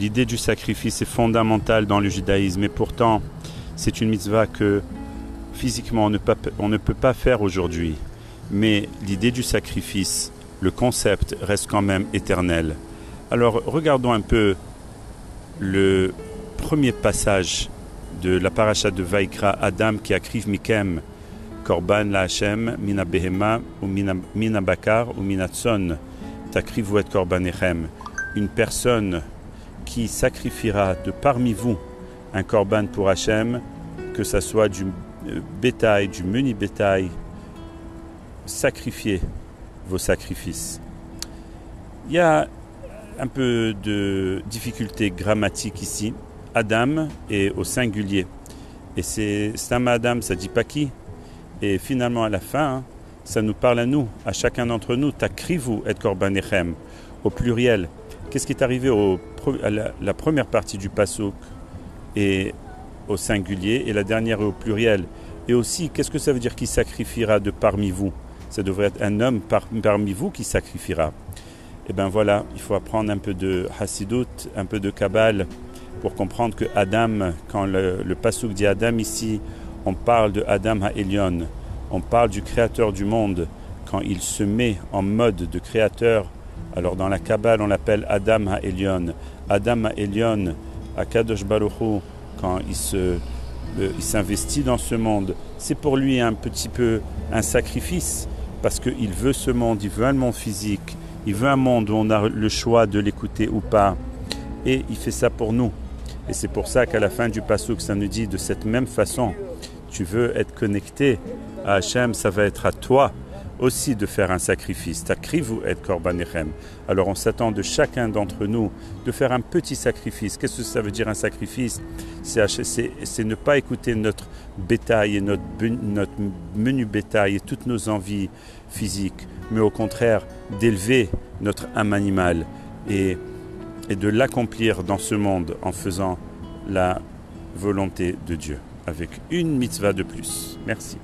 L'idée du sacrifice est fondamentale dans le judaïsme, et pourtant, c'est une mitzvah que physiquement on ne peut pas faire aujourd'hui. Mais l'idée du sacrifice, le concept reste quand même éternel. Alors regardons un peu le premier passage de la paracha de Vaikra, Adam qui akriv mikem korban la Hashem mina behema ou mina bakar ou mina tson takrivu et korbanechem. Une personne qui sacrifiera de parmi vous un korban pour Hashem, que ce soit du bétail, du menu bétail, sacrifiez vos sacrifices. Il y a un peu de difficulté grammatique ici. Adam est au singulier. Et c'est Stam Adam, ça ne dit pas qui. Et finalement, à la fin, ça nous parle à nous, à chacun d'entre nous. Takrivu et korbanechem, au pluriel. Qu'est-ce qui est arrivé à la première partie du pasuk est au singulier et la dernière est au pluriel. Et aussi, qu'est-ce que ça veut dire qui sacrifiera de parmi vous? Ça devrait être un homme parmi vous qui sacrifiera. Et bien voilà, il faut apprendre un peu de Hassidut, un peu de Kabbale, pour comprendre que Adam, quand le pasuk dit Adam ici, on parle de Adam Ha'Elyon, on parle du créateur du monde. Quand il se met en mode de créateur, alors dans la Kabbale on l'appelle Adam Ha'Elyon. Adam Ha'Elyon, Akadosh Baruch Hu, quand il s'investit dans ce monde, c'est pour lui un petit peu un sacrifice, parce qu'il veut ce monde, il veut un monde physique, il veut un monde où on a le choix de l'écouter ou pas, et il fait ça pour nous. Et c'est pour ça qu'à la fin du pasuk, ça nous dit de cette même façon, tu veux être connecté à Hachem, ça va être à toi aussi de faire un sacrifice. Takrivu et korbanechem. Alors on s'attend de chacun d'entre nous de faire un petit sacrifice. Qu'est-ce que ça veut dire un sacrifice? C'est ne pas écouter notre bétail et notre menu bétail et toutes nos envies physiques, mais au contraire d'élever notre âme animale et de l'accomplir dans ce monde en faisant la volonté de Dieu, avec une mitzvah de plus. Merci.